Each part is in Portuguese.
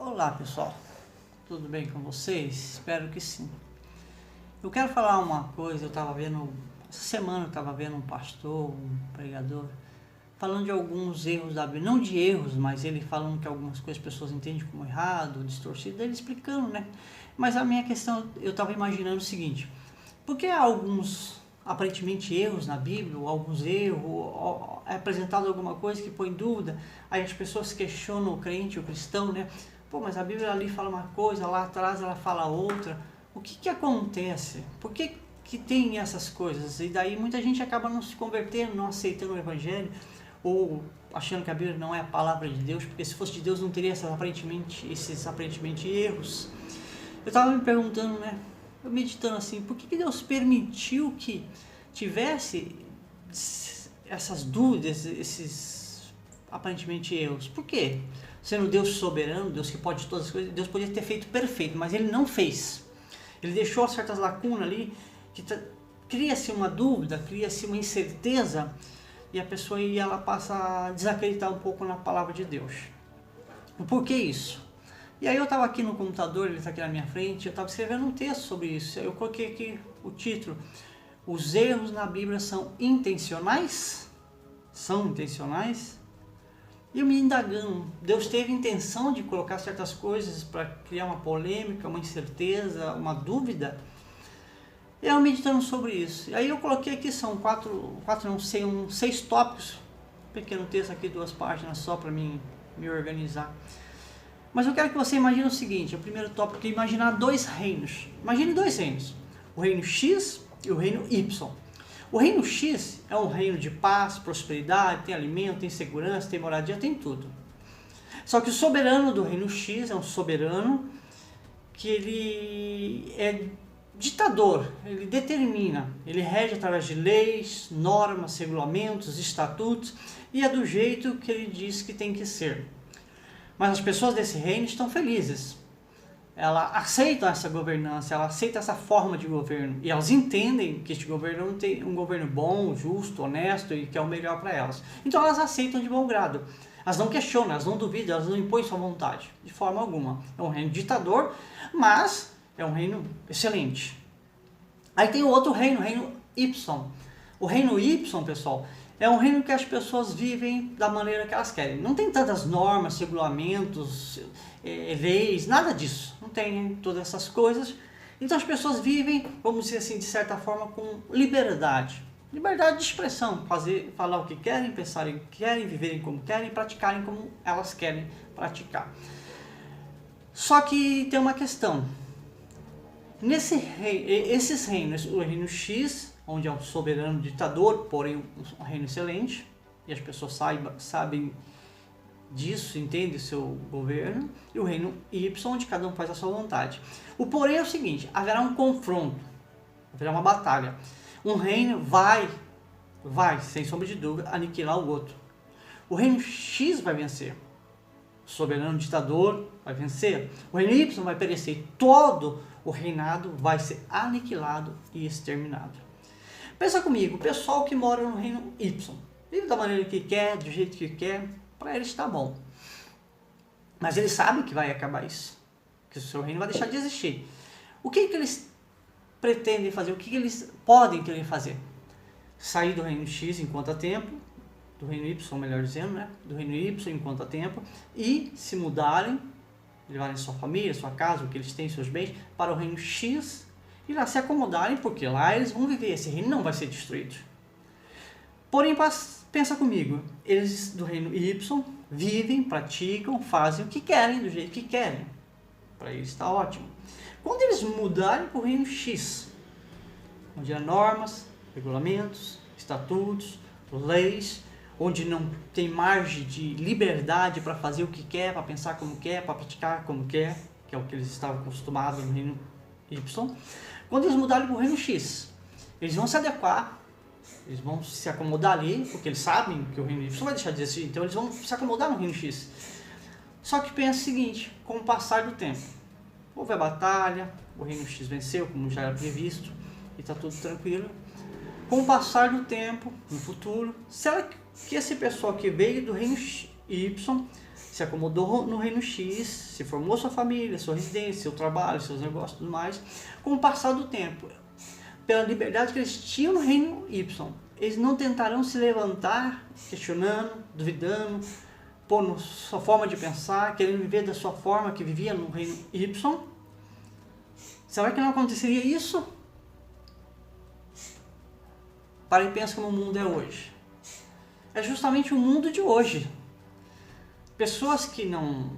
Olá pessoal, tudo bem com vocês? Espero que sim. Eu quero falar uma coisa, essa semana eu estava vendo um pastor, um pregador, falando de alguns erros da Bíblia, não de erros, mas ele falando que algumas coisas as pessoas entendem como errado, distorcido, ele explicando, né? Mas a minha questão, eu estava imaginando o seguinte, por que há alguns aparentemente erros na Bíblia, ou alguns erros, ou é apresentado alguma coisa que põe em dúvida, aí as pessoas questionam o crente, o cristão, né? Pô, mas a Bíblia ali fala uma coisa, lá atrás ela fala outra. O que acontece? Por que tem essas coisas? E daí muita gente acaba não se convertendo, não aceitando o Evangelho, ou achando que a Bíblia não é a palavra de Deus, porque se fosse de Deus não teria esses aparentemente erros. Eu estava me perguntando, né? Eu meditando assim, por que Deus permitiu que tivesse essas dúvidas, esses aparentemente erros? Por quê? Sendo Deus soberano, Deus que pode todas as coisas, Deus podia ter feito perfeito, mas Ele não fez. Ele deixou certas lacunas ali, que cria-se uma dúvida, cria-se uma incerteza, e a pessoa ela passa a desacreditar um pouco na palavra de Deus. O porquê isso? E aí eu estava aqui no computador, ele está aqui na minha frente, eu estava escrevendo um texto sobre isso. Eu coloquei aqui o título: os erros na Bíblia são intencionais? São intencionais? E eu me indagando, Deus teve intenção de colocar certas coisas para criar uma polêmica, uma incerteza, uma dúvida? E eu meditando sobre isso. E aí eu coloquei aqui, são seis tópicos, um pequeno texto aqui, 2 páginas só para me organizar. Mas eu quero que você imagine o seguinte: o primeiro tópico é imaginar 2 reinos. Imagine 2 reinos, o reino X e o reino Y. O reino X é um reino de paz, prosperidade, tem alimento, tem segurança, tem moradia, tem tudo. Só que o soberano do reino X é um soberano que ele é ditador, ele determina, ele rege através de leis, normas, regulamentos, estatutos, e é do jeito que ele diz que tem que ser. Mas as pessoas desse reino estão felizes. Elas aceitam essa governança, elas aceitam essa forma de governo. E elas entendem que este governo é um governo bom, justo, honesto e que é o melhor para elas. Então elas aceitam de bom grado. Elas não questionam, elas não duvidam, elas não impõem sua vontade, de forma alguma. É um reino ditador, mas é um reino excelente. Aí tem o outro reino, o reino Y. O reino Y, pessoal, é um reino que as pessoas vivem da maneira que elas querem. Não tem tantas normas, regulamentos, leis, nada disso. Não tem todas essas coisas. Então as pessoas vivem, vamos dizer assim, de certa forma, com liberdade. Liberdade de expressão, falar o que querem, pensarem o que querem, viverem como querem, praticarem como elas querem praticar. Só que tem uma questão. Esses reinos, o reino X, onde é um soberano ditador, porém um reino excelente, e as pessoas sabem disso, entendem o seu governo, e o reino Y, onde cada um faz a sua vontade. O porém é o seguinte: haverá um confronto, haverá uma batalha. Um reino vai, sem sombra de dúvida, aniquilar o outro. O reino X vai vencer, o soberano ditador vai vencer, o reino Y vai perecer, todo o reinado vai ser aniquilado e exterminado. Pensa comigo, o pessoal que mora no reino Y, vive da maneira que quer, do jeito que quer, para eles está bom. Mas eles sabem que vai acabar isso, que o seu reino vai deixar de existir. O que eles pretendem fazer? O que eles podem querer fazer? Sair do reino X enquanto há tempo, do reino Y, melhor dizendo, né? Do reino Y enquanto há tempo, e se mudarem, levarem sua família, sua casa, o que eles têm, seus bens, para o reino X, e lá se acomodarem, porque lá eles vão viver, esse reino não vai ser destruído. Porém, pensa comigo, eles do reino Y vivem, praticam, fazem o que querem, do jeito que querem. Para eles está ótimo. Quando eles mudarem para o reino X, onde há normas, regulamentos, estatutos, leis, onde não tem margem de liberdade para fazer o que quer, para pensar como quer, para praticar como quer, que é o que eles estavam acostumados no reino Y. Quando eles mudarem para o reino X, eles vão se adequar, eles vão se acomodar ali, porque eles sabem que o reino Y vai deixar de existir, então eles vão se acomodar no reino X. Só que pensa o seguinte: com o passar do tempo, houve a batalha, o reino X venceu, como já era previsto, e está tudo tranquilo. Com o passar do tempo, no futuro, será que esse pessoal que veio do reino Y se acomodou no reino X, se formou sua família, sua residência, seu trabalho, seus negócios e tudo mais. Com o passar do tempo, pela liberdade que eles tinham no reino Y, eles não tentarão se levantar questionando, duvidando, pondo sua forma de pensar, querendo viver da sua forma que vivia no reino Y. Será que não aconteceria isso? Para e pensa como o mundo é hoje. É justamente o mundo de hoje. Pessoas que não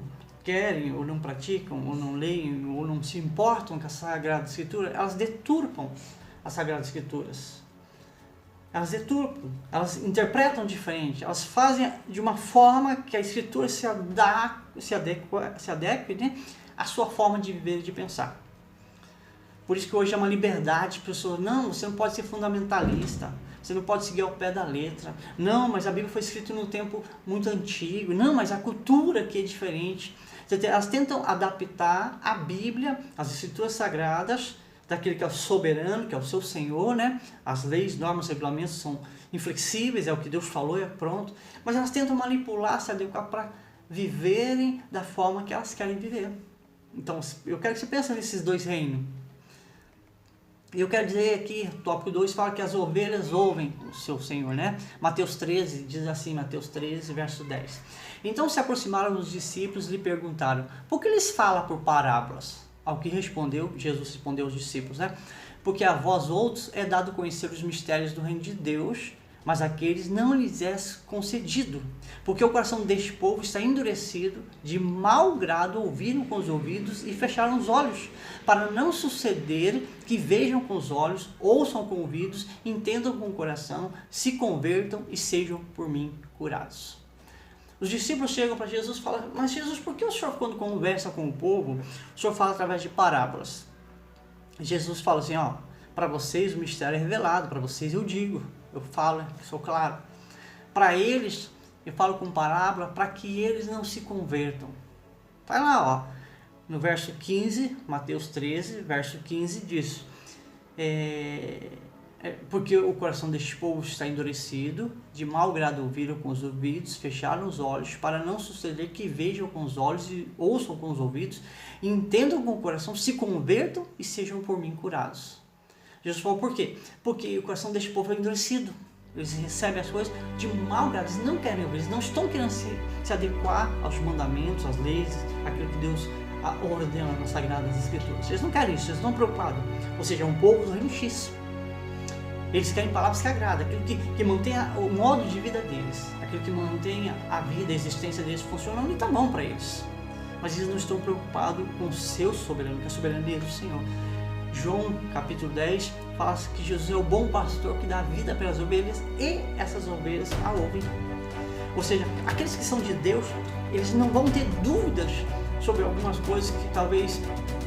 querem, ou não praticam, ou não leem, ou não se importam com a Sagrada Escritura, elas deturpam as Sagradas Escrituras. Elas deturpam, elas interpretam diferente, elas fazem de uma forma que a Escritura se adeque, né, à sua forma de viver e de pensar. Por isso que hoje é uma liberdade, pessoas, não, você não pode ser fundamentalista, você não pode seguir ao pé da letra, não, mas a Bíblia foi escrita num tempo muito antigo, não, mas a cultura aqui é diferente. Elas tentam adaptar a Bíblia, as Escrituras Sagradas, daquele que é o soberano, que é o seu Senhor, né? As leis, normas, regulamentos são inflexíveis, é o que Deus falou e é pronto, mas elas tentam manipular, se adequar para viverem da forma que elas querem viver. Então, eu quero que você pense nesses dois reinos. Eu quero dizer aqui, tópico 2 fala que as ovelhas ouvem o seu Senhor, né? Mateus 13, diz assim, Mateus 13, verso 10. Então se aproximaram os discípulos e lhe perguntaram, por que eles falam por parábolas? Ao que respondeu, Jesus respondeu aos discípulos, né? Porque a vós outros é dado conhecer os mistérios do reino de Deus, mas àqueles não lhes é concedido, porque o coração deste povo está endurecido, de mau grado ouviram com os ouvidos e fecharam os olhos, para não suceder que vejam com os olhos, ouçam com os ouvidos, entendam com o coração, se convertam e sejam por mim curados. Os discípulos chegam para Jesus e falam, mas Jesus, por que o Senhor, quando conversa com o povo, o Senhor fala através de parábolas? Jesus fala assim, ó, para vocês o mistério é revelado, para vocês eu digo, eu falo, sou claro. Para eles, eu falo com parábola, para que eles não se convertam. Vai lá, ó, no verso 15, Mateus 13, verso 15 diz, porque o coração deste povo está endurecido, de mau grado ouviram com os ouvidos, fecharam os olhos, para não suceder que vejam com os olhos e ouçam com os ouvidos, entendam com o coração, se convertam e sejam por mim curados. Jesus falou por quê? Porque o coração deste povo é endurecido. Eles recebem as coisas de mau grado, eles não querem ouvir, eles não estão querendo se adequar aos mandamentos, às leis, aquilo que Deus ordena nas Sagradas Escrituras. Eles não querem isso, eles estão preocupados. Ou seja, é um povo do reino X. Eles querem palavras que agradam, aquilo que mantenha o modo de vida deles, aquilo que mantenha a vida, a existência deles funcionando, e está bom para eles. Mas eles não estão preocupados com o seu soberano, que é a soberania do Senhor. João capítulo 10 fala que Jesus é o bom pastor que dá vida pelas ovelhas e essas ovelhas a ouvem. Ou seja, aqueles que são de Deus, eles não vão ter dúvidas sobre algumas coisas que talvez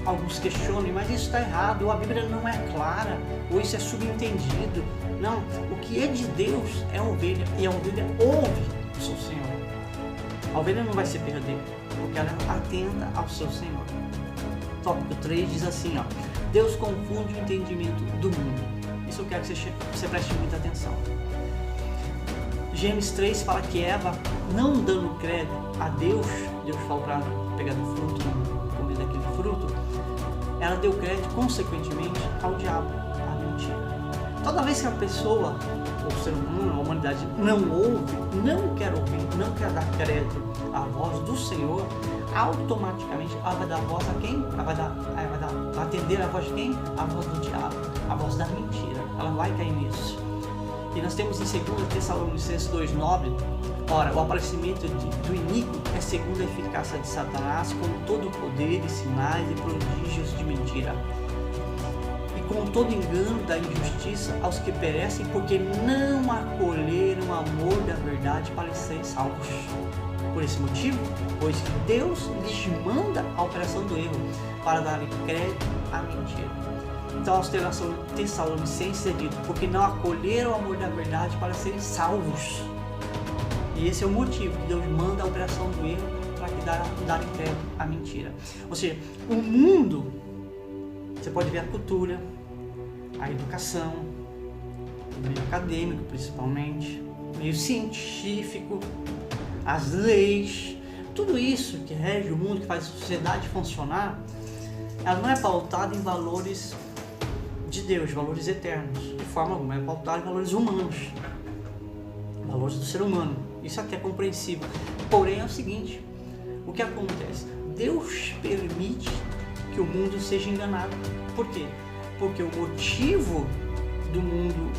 alguns questionem, mas isso está errado, ou a Bíblia não é clara, ou isso é subentendido. Não, o que é de Deus é a ovelha, e a ovelha ouve o seu Senhor. A ovelha não vai se perder, porque ela atenda ao seu Senhor. Tópico 3 diz assim, ó, Deus confunde o entendimento do mundo. Isso eu quero que você preste muita atenção. Gênesis 3 fala que Eva, não dando crédito a Deus falou para pegar do fruto, comer daquele fruto, ela deu crédito, consequentemente, ao diabo, à mentira. Toda vez que a pessoa, o ser humano, a humanidade, não ouve, não quer ouvir, não quer dar crédito à voz do Senhor, automaticamente ela vai dar voz a quem? Ela vai atender a voz de quem? A voz do diabo, a voz da mentira. Ela vai cair nisso. E nós temos em 2 Tessalonicenses 2,9, ora, o aparecimento do iníquo é segundo a eficácia de Satanás, com todo o poder e sinais e prodígios de mentira, e com todo engano da injustiça aos que perecem, porque não acolheram o amor da verdade para serem salvos. Por esse motivo, pois que Deus lhes manda a operação do erro, para dar crédito à mentira. Então aos Tessalonicenses é dito, porque não acolheram o amor da verdade para serem salvos. E esse é o motivo que Deus manda a operação do erro, para que darem crédito à mentira. Ou seja, o mundo, você pode ver a cultura, a educação, o meio acadêmico principalmente, o meio científico, as leis, tudo isso que rege o mundo, que faz a sociedade funcionar, ela não é pautada em valores de Deus, valores eternos, de forma alguma, é pautada em valores humanos, valores do ser humano. Isso aqui é compreensível. Porém é o seguinte, o que acontece? Deus permite que o mundo seja enganado. Por quê? Porque o motivo do mundo,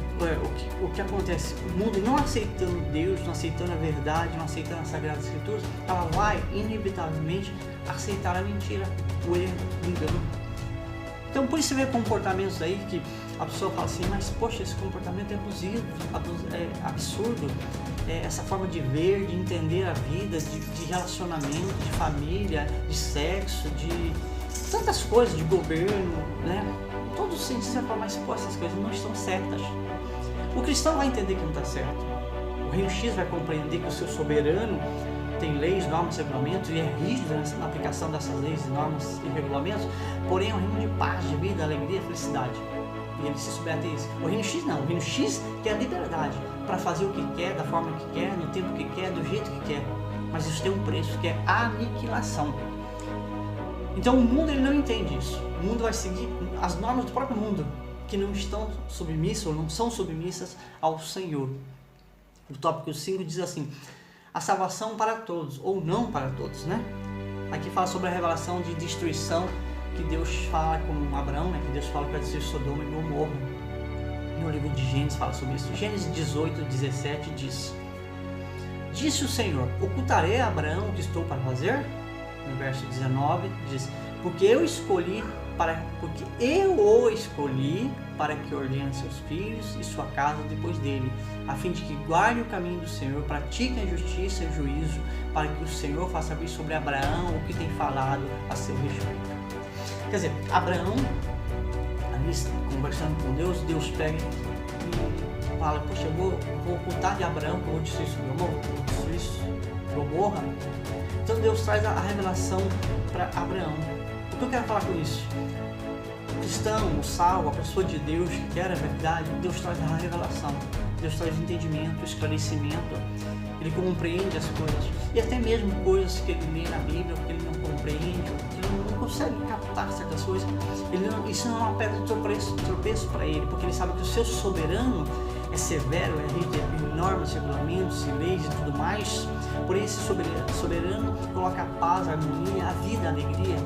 o que acontece, o mundo não aceitando Deus, não aceitando a verdade, não aceitando as Sagradas Escrituras, ela vai inevitavelmente aceitar a mentira, o erro, o engano. Então por isso você vê comportamentos aí que a pessoa fala assim, mas poxa, esse comportamento é abusivo, é absurdo, essa forma de ver, de entender a vida, de relacionamento, de família, de sexo, de tantas coisas, de governo, né? Todos os sentidos você fala, mas pô, essas coisas não estão certas. O cristão vai entender que não está certo. O reino X vai compreender que o seu soberano tem leis, normas, regulamentos e é rígido na aplicação dessas leis, normas e regulamentos, porém é um reino de paz, de vida, alegria, felicidade. E ele se submete a isso. O reino X não, o reino X quer a liberdade para fazer o que quer, da forma que quer, no tempo que quer, do jeito que quer. Mas isso tem um preço, que é a aniquilação. Então o mundo ele não entende isso. O mundo vai seguir as normas do próprio mundo, que não estão submissas ou não são submissas ao Senhor. O tópico 5 diz assim, a salvação para todos, ou não para todos, né? Aqui fala sobre a revelação de destruição que Deus fala com Abraão, né? Que Deus fala que vai destruir Sodoma e Gomorra. No livro de Gênesis fala sobre isso. Gênesis 18, 17 diz, disse o Senhor, ocultarei a Abraão o que estou para fazer? No verso 19 diz, porque eu o escolhi para que ordene seus filhos e sua casa depois dele, a fim de que guarde o caminho do Senhor, pratique a justiça e o juízo, para que o Senhor faça vir sobre Abraão o que tem falado a seu respeito. Quer dizer, Abraão, ali conversando com Deus, Deus pega e fala, poxa, eu vou ocultar de Abraão que eu vou destruir Gomorra. Então Deus traz a revelação para Abraão. O que eu quero falar com isso? O cristão, o salvo, a pessoa de Deus que quer a verdade, Deus traz a revelação, Deus traz entendimento, esclarecimento, Ele compreende as coisas, e até mesmo coisas que ele lê na Bíblia, que ele não compreende, que ele não consegue captar certas coisas, isso não é uma pedra de tropeço para ele, porque ele sabe que o seu soberano é severo, é rígido, tem normas, regulamentos, leis e tudo mais, porém esse soberano coloca a paz, a harmonia, a vida, a alegria.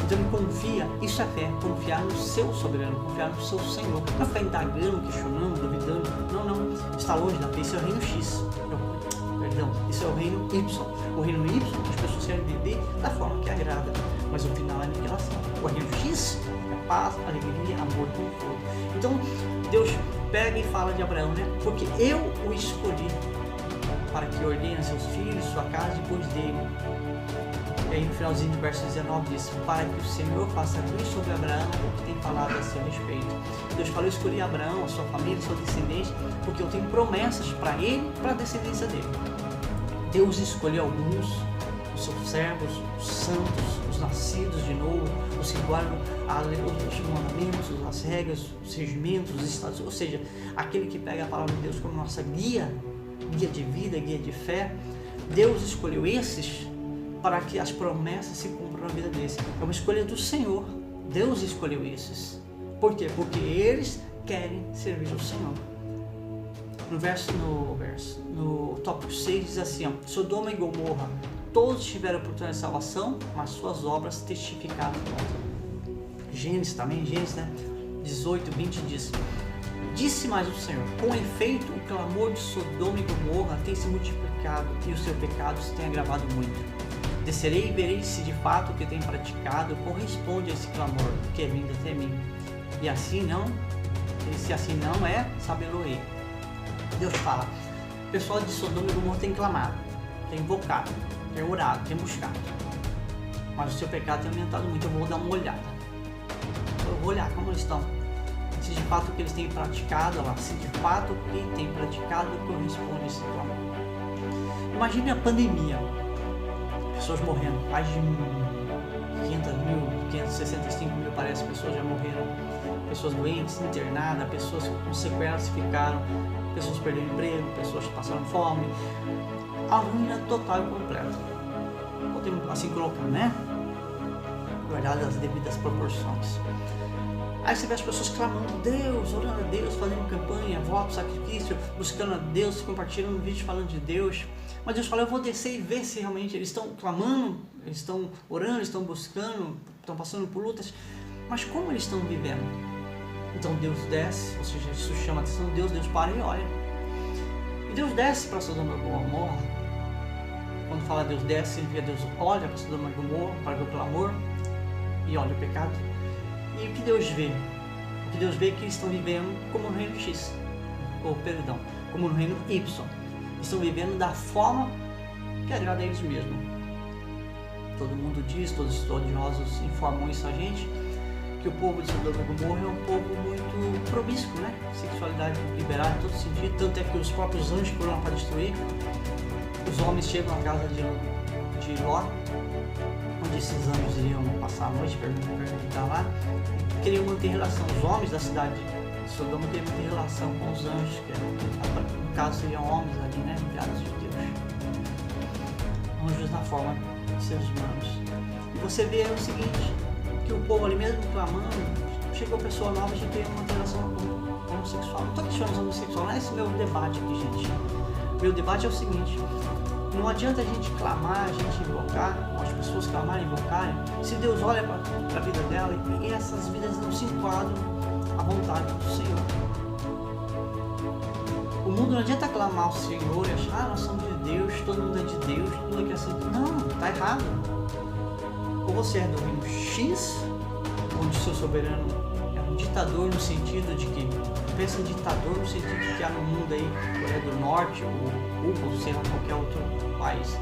Então ele confia, isso é fé, confiar no seu soberano, confiar no seu Senhor, não ficar indagando, questionando, duvidando, não, está longe da fé, isso é o reino X, isso é o reino Y. O reino Y as pessoas querem viver da forma que agrada, mas o final é aniquilação. O reino X é paz, alegria, amor, conforto. Então Deus pega e fala de Abraão, né? Porque eu o escolhi para que ordene seus filhos, sua casa depois dele. E aí no finalzinho do verso 19 diz, para que o Senhor faça vir sobre Abraão o que tem falado a seu respeito. Deus falou, eu escolhi Abraão, a sua família, sua descendência, porque eu tenho promessas para ele e para a descendência dele. Deus escolheu alguns, os seus servos, os santos, os nascidos de novo, os que guardam os mandamentos, as regras, os regimentos, os estados, ou seja, aquele que pega a palavra de Deus como nossa guia de vida, guia de fé. Deus escolheu esses para que as promessas se cumpram na vida deles. É uma escolha do Senhor. Deus escolheu esses. Por quê? Porque eles querem servir ao Senhor. No tópico 6 diz assim, ó, Sodoma e Gomorra, todos tiveram oportunidade de salvação, mas suas obras testificaram contra. Gênesis também, né? 18, 20 diz, disse mais o Senhor, com efeito o clamor de Sodoma e Gomorra tem se multiplicado e o seu pecado se tem agravado muito. Descerei e verei se de fato o que tem praticado corresponde a esse clamor que é vindo até mim. E assim não, se assim não é, sabê-lo-ei. Deus fala, o pessoal de Sodoma e Gomorra tem clamado, tem invocado, tem orado, tem buscado. Mas o seu pecado tem aumentado muito, eu vou dar uma olhada. Eu vou olhar como eles estão. Se de fato o que eles têm praticado, se de fato o que tem praticado corresponde a esse clamor. Imagine a pandemia. Pessoas morrendo, mais de 565 mil parece, pessoas já morreram, pessoas doentes, internadas, pessoas com sequelas ficaram, pessoas perderam emprego, pessoas passaram fome, a ruína total e completa. podemos assim colocar, né? Guardadas as devidas proporções. Aí você vê as pessoas clamando Deus, orando a Deus, fazendo campanha, voto, sacrifício, buscando a Deus, compartilhando vídeos falando de Deus. Mas Deus fala, eu vou descer e ver se realmente eles estão clamando, eles estão orando, estão buscando, estão passando por lutas. Mas como eles estão vivendo? Então Deus desce, ou seja, isso chama a atenção de Deus para e olha. E Deus desce para Sodoma e Gomorra. Quando fala Deus desce, significa Deus olha para Sodoma e Gomorra, para ver o clamor e olha o pecado. E o que Deus vê? O que Deus vê é que eles estão vivendo como no reino X, ou perdão, como no reino Y. Estão vivendo da forma que agrada a eles mesmos. Todo mundo diz, todos os estudiosos informam isso a gente, que o povo de Sodoma e Gomorra é um povo muito promíscuo, né? Sexualidade liberada em todo sentido, tanto é que os próprios anjos foram lá para destruir. Os homens chegam à casa de Ló, onde esses anjos iriam passar a noite, perguntar lá, e queriam manter relação. Os homens da cidade de Sodoma queriam manter relação com os anjos, que no caso seriam homens ali, né? Enviados de Deus. Anjos na forma de seres humanos. E você vê o seguinte, que o povo ali mesmo clamando, chegou pessoa nova e já queria manter relação homossexual. Não estou questionando homossexual, não é esse meu debate aqui, gente. Meu debate é o seguinte, não adianta a gente clamar, a gente invocar, as pessoas clamarem e invocarem, se Deus olha para a vida dela e essas vidas não se enquadram à vontade do Senhor. O mundo não adianta clamar ao Senhor e achar, nós somos de Deus, todo mundo é de Deus, todo mundo é assim. Não, está errado. Ou você é do reino X, onde o seu soberano é um ditador no sentido de que, pensa em ditador no sentido de que há no mundo aí, Coreia do Norte, ou Cuba, ou sei lá, qualquer outro país.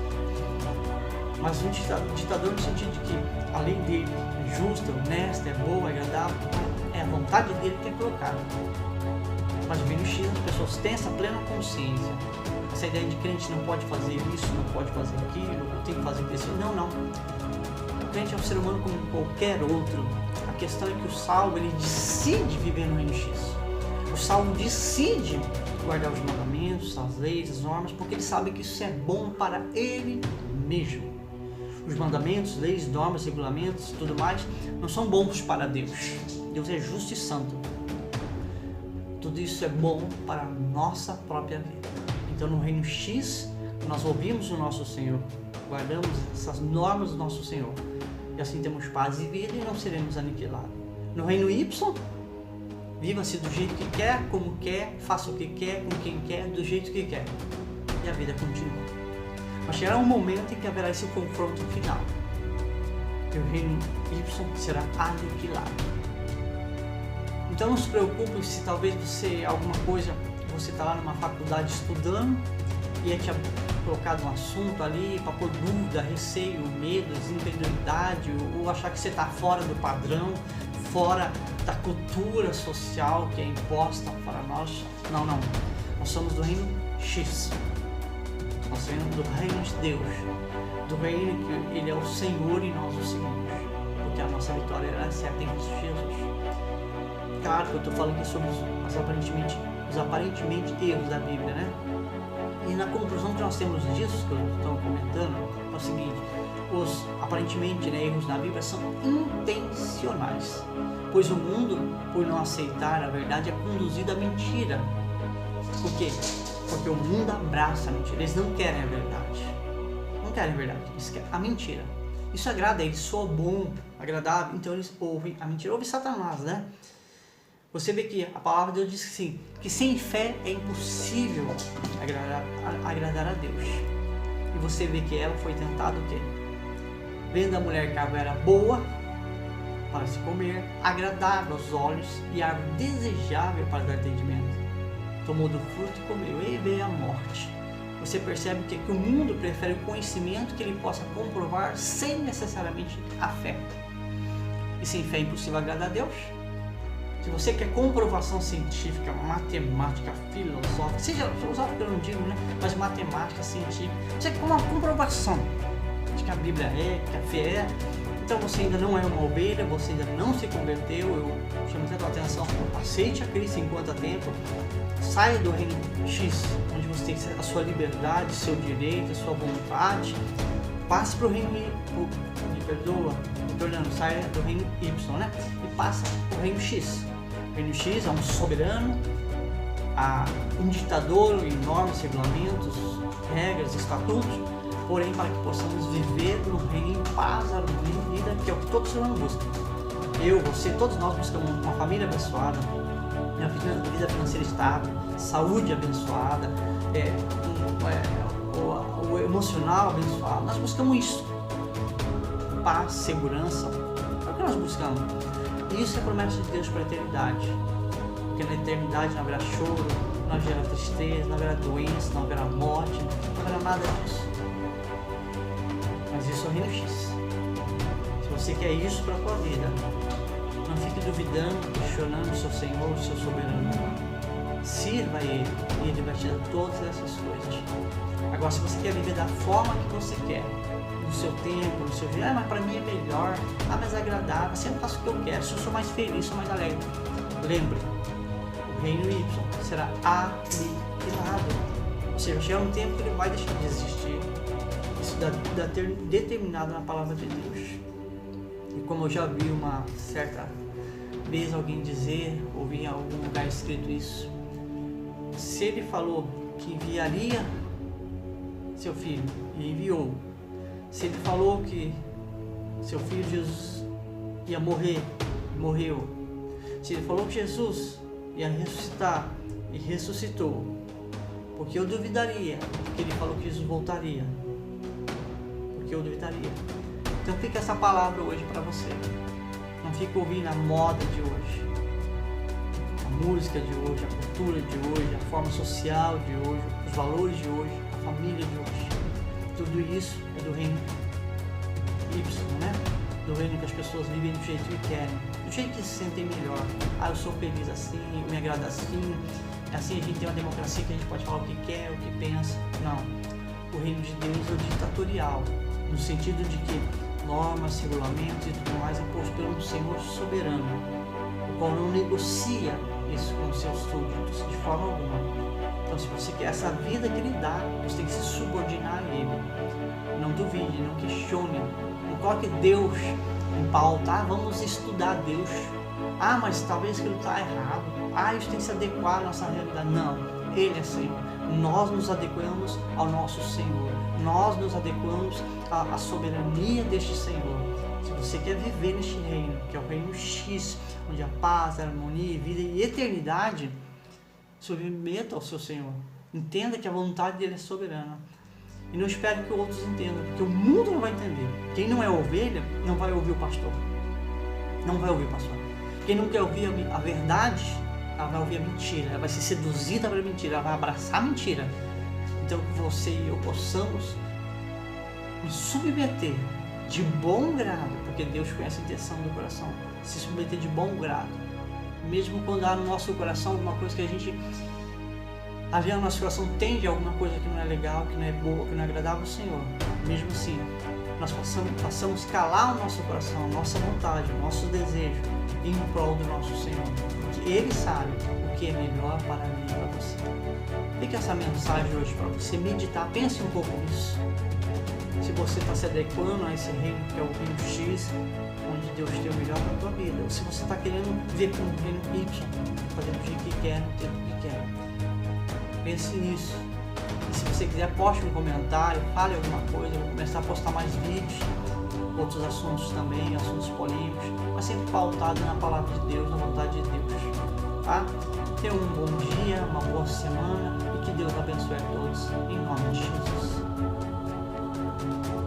Mas um ditador no sentido de que a lei dele é justa, honesta, é boa, é agradável, é a vontade dele que é colocada. Mas bem no X as pessoas têm essa plena consciência. Essa ideia de crente não pode fazer isso, não pode fazer aquilo, tem que fazer isso. Não, não. O crente é um ser humano como qualquer outro. A questão é que o salvo, ele decide viver no reino X. O salvo decide guardar os mandamentos, as leis, as normas, porque ele sabe que isso é bom para ele mesmo. Os mandamentos, leis, normas, regulamentos, tudo mais, não são bons para Deus. Deus é justo e santo. Tudo isso é bom para a nossa própria vida. Então, no reino X, nós ouvimos o nosso Senhor, guardamos essas normas do nosso Senhor, e assim temos paz e vida e não seremos aniquilados. No reino Y, viva-se do jeito que quer, como quer, faça o que quer, com quem quer, do jeito que quer. E a vida continua. Mas chegará um momento em que haverá esse confronto final. E o reino Y será aniquilado. Então não se preocupe se talvez você está lá numa faculdade estudando e é te colocado um assunto ali para pôr dúvida, receio, medo, incredulidade, ou achar que você está fora do padrão, fora da cultura social que é imposta para nós. Não, não. Nós somos do reino X. Nós somos do reino de Deus. Do reino que Ele é o Senhor e nós o seguimos. Porque a nossa vitória é certa em Cristo Jesus. Claro que eu estou falando aqui sobre os aparentemente erros da Bíblia, né? E na conclusão que nós temos disso, que eu estou comentando, é o seguinte: os aparentemente erros na Bíblia são intencionais, pois o mundo, por não aceitar a verdade, é conduzido à mentira. Por quê? Porque o mundo abraça a mentira, eles não querem a verdade. Não querem a verdade, eles querem a mentira. Isso agrada a eles, soa bom, agradável, então eles ouvem a mentira. Ouve Satanás, né? Você vê que a palavra de Deus diz assim, que sem fé é impossível agradar a Deus. E você vê que ela foi tentada o quê? Vendo a mulher que a água era boa para se comer, agradável aos olhos e árvore desejável para dar entendimento. Tomou do fruto e comeu, e veio a morte. Você percebe que o mundo prefere o conhecimento que ele possa comprovar sem necessariamente a fé. E sem fé é impossível agradar a Deus. Se você quer comprovação científica, matemática, filosófica, seja filosófica eu não digo, né? Mas matemática, científica, você quer uma comprovação de que a Bíblia é, que a fé é, então você ainda não é uma ovelha, você ainda não se converteu. Eu chamo tanto a atenção, aceite a Cristo enquanto há tempo, saia do reino X, onde você tem a sua liberdade, seu direito, a sua vontade, passe para o reino me perdoa, Fernando, sai do reino Y, né? E passa para o reino X. O reino X é um soberano, um ditador em normas, regulamentos, regras, estatutos, porém para que possamos viver no reino em paz, harmonia e vida, que é o que todo ser humano busca. Eu, você, todos nós buscamos uma família abençoada, uma vida financeira estável, saúde abençoada, o emocional abençoado. Nós buscamos isso. Paz, segurança. É o que nós buscamos. E isso é promessa de Deus para a eternidade. Porque na eternidade não haverá choro, não haverá tristeza, não haverá doença, não haverá morte, não haverá nada disso. Mas isso é o reino X. Se você quer isso para a sua vida, não fique duvidando, questionando o seu Senhor, o seu soberano. Sirva a Ele e Ele vai te dar todas essas coisas. Agora, se você quer viver da forma que você quer, no seu tempo, no seu dia, mas para mim é melhor, mais agradável, assim eu faço o que eu quero, se eu sou mais feliz, sou mais alegre. Lembre, o reino Y será aniquilado. Ou seja, chega um tempo que ele vai deixar de existir. Isso dá determinado na palavra de Deus. E como eu já vi uma certa vez alguém dizer, ouvi em algum lugar escrito isso, se ele falou que enviaria seu filho e enviou, se ele falou que seu filho Jesus ia morrer, morreu, se ele falou que Jesus ia ressuscitar e ressuscitou, porque eu duvidaria que ele falou que Jesus voltaria, porque eu duvidaria. Então fica essa palavra hoje para você. Não fica ouvindo a moda de hoje, a música de hoje, a cultura de hoje, a forma social de hoje, os valores de hoje, a família de hoje. Tudo isso é do reino Y, né? Do reino que as pessoas vivem do jeito que querem, do jeito que se sentem melhor. Eu sou feliz assim, me agrada assim. Assim a gente tem uma democracia que a gente pode falar o que quer, o que pensa. Não. O reino de Deus é o ditatorial, no sentido de que normas, regulamentos e tudo mais imposto pelo Senhor soberano, o qual não negocia isso com os seus súditos de forma alguma. Então, se você quer essa vida que Ele dá, você tem que se subordinar a Ele. Não duvide, não questione, não coloque Deus em pauta. Vamos estudar Deus. Mas talvez aquilo está errado. Isso tem que se adequar à nossa realidade. Não, Ele é Senhor. Nós nos adequamos ao nosso Senhor. Nós nos adequamos à soberania deste Senhor. Se você quer viver neste reino, que é o reino X, onde a paz, a harmonia, vida e eternidade, submeta ao seu Senhor. Entenda que a vontade dele é soberana. E não espere que outros entendam, porque o mundo não vai entender. Quem não é ovelha, não vai ouvir o pastor. Não vai ouvir o pastor. Quem não quer ouvir a verdade, ela vai ouvir a mentira. Ela vai ser seduzida pela mentira, ela vai abraçar a mentira. Então que você e eu possamos nos submeter de bom grado, porque Deus conhece a intenção do coração, se submeter de bom grado, mesmo quando há no nosso coração alguma coisa que a gente, havia no nosso coração tende a alguma coisa que não é legal, que não é boa, que não é agradável ao Senhor, mesmo assim, nós possamos calar o nosso coração, a nossa vontade, o nosso desejo, em prol do nosso Senhor, porque Ele sabe o que é melhor para mim e para você. Fica essa mensagem hoje para você meditar, pense um pouco nisso. Se você está se adequando a esse reino que é o reino X, onde Deus tem o melhor para a tua vida, ou se você está querendo ver como o reino Y, fazendo o jeito que quer, no tempo que quer. Pense nisso. E se você quiser, poste um comentário, fale alguma coisa, eu vou começar a postar mais vídeos, outros assuntos também, assuntos polêmicos, mas sempre pautado na palavra de Deus, na vontade de Deus. Tá? Tenha um bom dia, uma boa semana e que Deus abençoe a todos, em nome de Jesus.